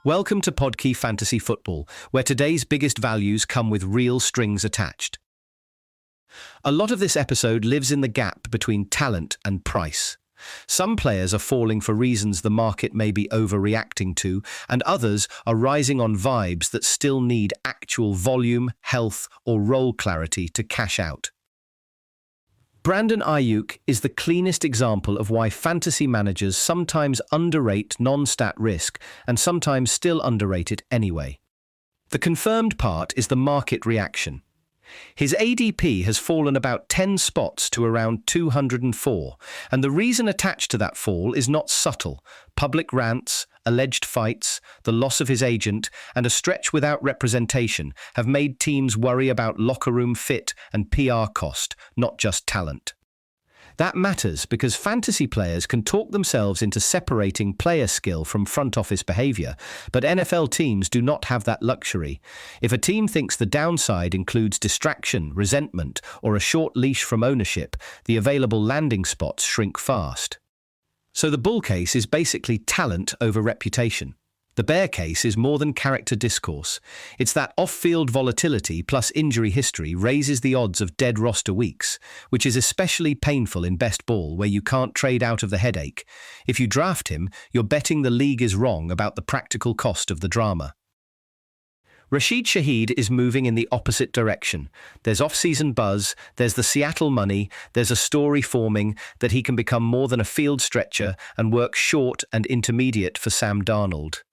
Welcome to Podkey Fantasy Football, where today's biggest values come with real strings attached. A lot of this episode lives in the gap between talent and price. Some players are falling for reasons the market may be overreacting to, and others are rising on vibes that still need actual volume, health, or role clarity to cash out. Brandon Aiyuk is the cleanest example of why fantasy managers sometimes underrate non-stat risk and sometimes still underrate it anyway. The confirmed part is the market reaction. His ADP has fallen about 10 spots to around 204, and the reason attached to that fall is not subtle. Public rants, alleged fights, the loss of his agent, and a stretch without representation have made teams worry about locker room fit and PR cost, not just talent. That matters because fantasy players can talk themselves into separating player skill from front office behavior, but NFL teams do not have that luxury. If a team thinks the downside includes distraction, resentment, or a short leash from ownership, the available landing spots shrink fast. So the bull case is basically talent over reputation. The bear case is more than character discourse. It's that off-field volatility plus injury history raises the odds of dead roster weeks, which is especially painful in best ball where you can't trade out of the headache. If you draft him, you're betting the league is wrong about the practical cost of the drama. Rashid Shaheed is moving in the opposite direction. There's off-season buzz, there's the Seattle money, there's a story forming that he can become more than a field stretcher and work short and intermediate for Sam Darnold.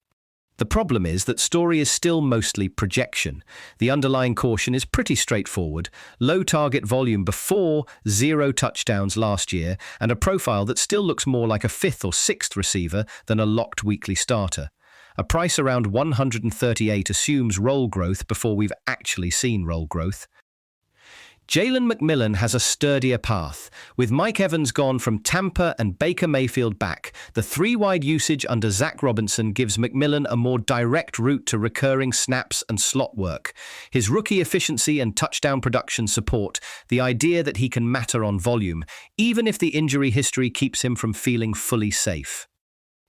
The problem is that story is still mostly projection. The underlying caution is pretty straightforward. Low target volume before, 0 touchdowns last year, and a profile that still looks more like a 5th or 6th receiver than a locked weekly starter. A price around 138 assumes role growth before we've actually seen role growth. Jalen McMillan has a sturdier path. With Mike Evans gone from Tampa and Baker Mayfield back, the 3-wide usage under Zach Robinson gives McMillan a more direct route to recurring snaps and slot work. His rookie efficiency and touchdown production support the idea that he can matter on volume, even if the injury history keeps him from feeling fully safe.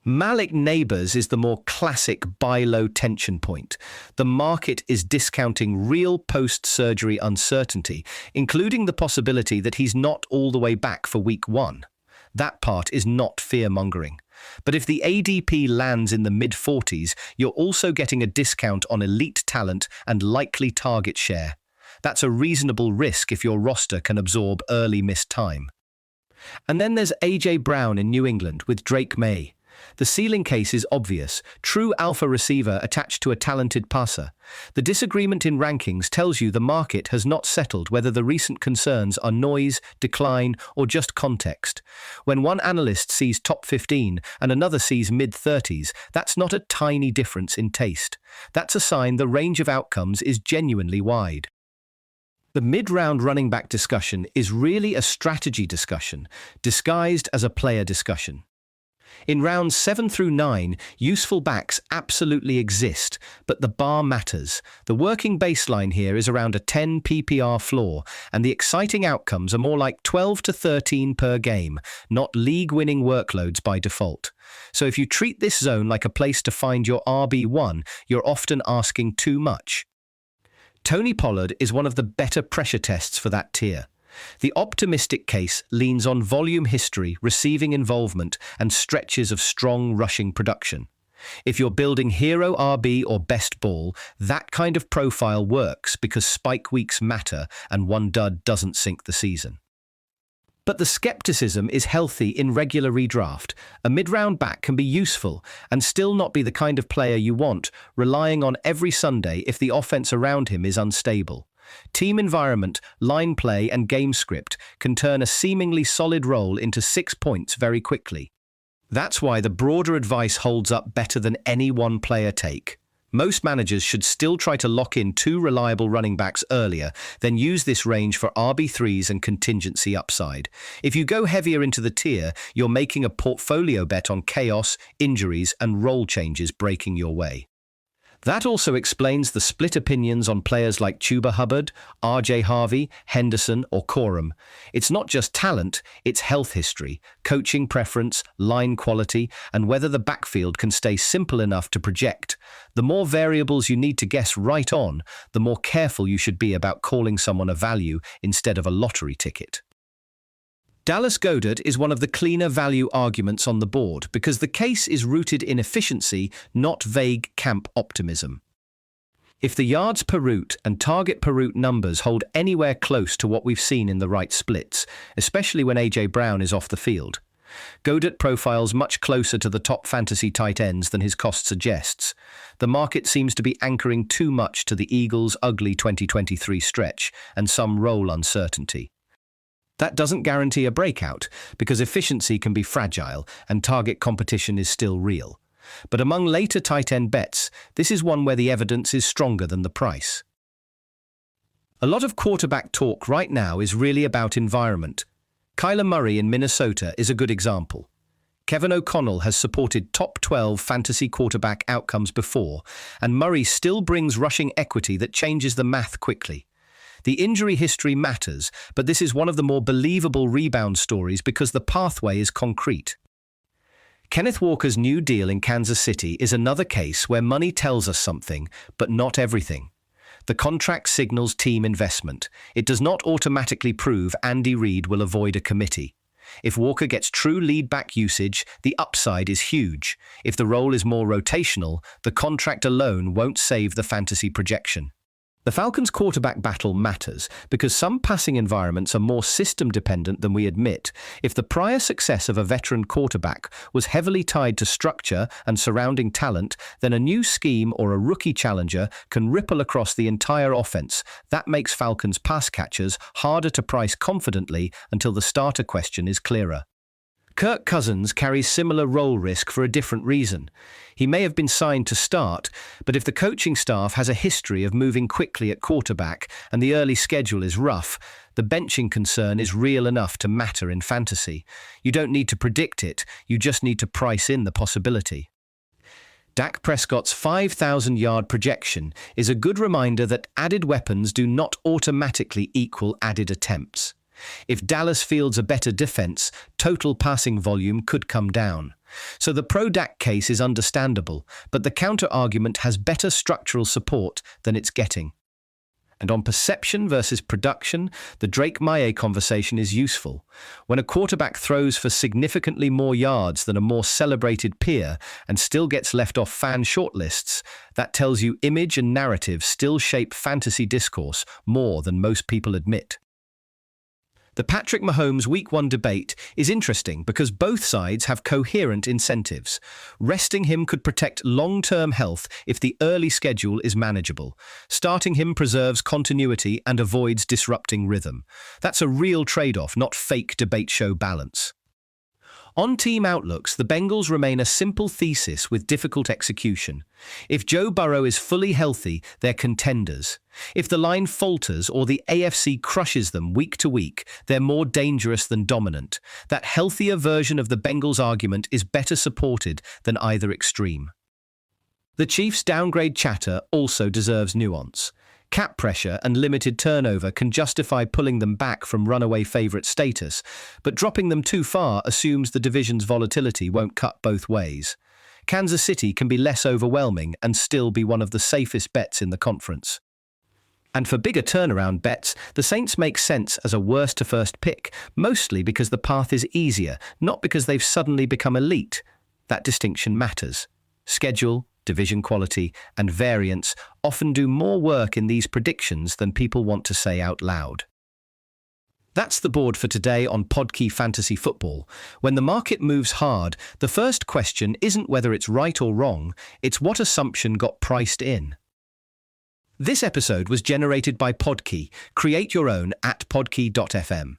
Malik Neighbors is the more classic buy low tension point. The market is discounting real post-surgery uncertainty, including the possibility that he's not all the way back for week 1. That part is not fear-mongering. But if the ADP lands in the mid-40s, you're also getting a discount on elite talent and likely target share. That's a reasonable risk if your roster can absorb early missed time. And then there's A.J. Brown in New England with Drake May. The ceiling case is obvious, true alpha receiver attached to a talented passer. The disagreement in rankings tells you the market has not settled whether the recent concerns are noise, decline, or just context. When one analyst sees top 15 and another sees mid-30s, that's not a tiny difference in taste. That's a sign the range of outcomes is genuinely wide. The mid-round running back discussion is really a strategy discussion, disguised as a player discussion. In rounds 7 through 9, useful backs absolutely exist, but the bar matters. The working baseline here is around a 10 PPR floor, and the exciting outcomes are more like 12 to 13 per game, not league-winning workloads by default. So if you treat this zone like a place to find your RB1, you're often asking too much. Tony Pollard is one of the better pressure tests for that tier. The optimistic case leans on volume history, receiving involvement, and stretches of strong rushing production. If you're building hero RB or best ball, that kind of profile works because spike weeks matter and one dud doesn't sink the season. But the skepticism is healthy in regular redraft. A mid-round back can be useful and still not be the kind of player you want, relying on every Sunday if the offense around him is unstable. Team environment, line play, and game script can turn a seemingly solid role into 6 points very quickly. That's why the broader advice holds up better than any one player take. Most managers should still try to lock in 2 reliable running backs earlier, then use this range for RB3s and contingency upside. If you go heavier into the tier, you're making a portfolio bet on chaos, injuries, and role changes breaking your way. That also explains the split opinions on players like Chuba Hubbard, RJ Harvey, Henderson, or Corum. It's not just talent, it's health history, coaching preference, line quality, and whether the backfield can stay simple enough to project. The more variables you need to guess right on, the more careful you should be about calling someone a value instead of a lottery ticket. Dallas Goedert is one of the cleaner value arguments on the board because the case is rooted in efficiency, not vague camp optimism. If the yards per route and target per route numbers hold anywhere close to what we've seen in the right splits, especially when A.J. Brown is off the field, Goedert profiles much closer to the top fantasy tight ends than his cost suggests. The market seems to be anchoring too much to the Eagles' ugly 2023 stretch and some role uncertainty. That doesn't guarantee a breakout, because efficiency can be fragile and target competition is still real. But among later tight end bets, this is one where the evidence is stronger than the price. A lot of quarterback talk right now is really about environment. Kyler Murray in Minnesota is a good example. Kevin O'Connell has supported top 12 fantasy quarterback outcomes before, and Murray still brings rushing equity that changes the math quickly. The injury history matters, but this is one of the more believable rebound stories because the pathway is concrete. Kenneth Walker's new deal in Kansas City is another case where money tells us something, but not everything. The contract signals team investment. It does not automatically prove Andy Reid will avoid a committee. If Walker gets true lead-back usage, the upside is huge. If the role is more rotational, the contract alone won't save the fantasy projection. The Falcons' quarterback battle matters because some passing environments are more system-dependent than we admit. If the prior success of a veteran quarterback was heavily tied to structure and surrounding talent, then a new scheme or a rookie challenger can ripple across the entire offense. That makes Falcons' pass catchers harder to price confidently until the starter question is clearer. Kirk Cousins carries similar role risk for a different reason. He may have been signed to start, but if the coaching staff has a history of moving quickly at quarterback and the early schedule is rough, the benching concern is real enough to matter in fantasy. You don't need to predict it, you just need to price in the possibility. Dak Prescott's 5,000-yard projection is a good reminder that added weapons do not automatically equal added attempts. If Dallas fields a better defense, total passing volume could come down. So the pro-Dak case is understandable, but the counter-argument has better structural support than it's getting. And on perception versus production, the Drake Maye conversation is useful. When a quarterback throws for significantly more yards than a more celebrated peer and still gets left off fan shortlists, that tells you image and narrative still shape fantasy discourse more than most people admit. The Patrick Mahomes Week 1 debate is interesting because both sides have coherent incentives. Resting him could protect long-term health if the early schedule is manageable. Starting him preserves continuity and avoids disrupting rhythm. That's a real trade-off, not fake debate show balance. On team outlooks, the Bengals remain a simple thesis with difficult execution. If Joe Burrow is fully healthy, they're contenders. If the line falters or the AFC crushes them week to week, they're more dangerous than dominant. That healthier version of the Bengals argument is better supported than either extreme. The Chiefs' downgrade chatter also deserves nuance. Cap pressure and limited turnover can justify pulling them back from runaway favorite status, but dropping them too far assumes the division's volatility won't cut both ways. Kansas City can be less overwhelming and still be one of the safest bets in the conference. And for bigger turnaround bets, the Saints make sense as a worst-to-first pick, mostly because the path is easier, not because they've suddenly become elite. That distinction matters. Schedule, division quality, and variance often do more work in these predictions than people want to say out loud. That's the board for today on Podkey Fantasy Football. When the market moves hard, the first question isn't whether it's right or wrong, it's what assumption got priced in. This episode was generated by Podkey. Create your own at podkey.fm.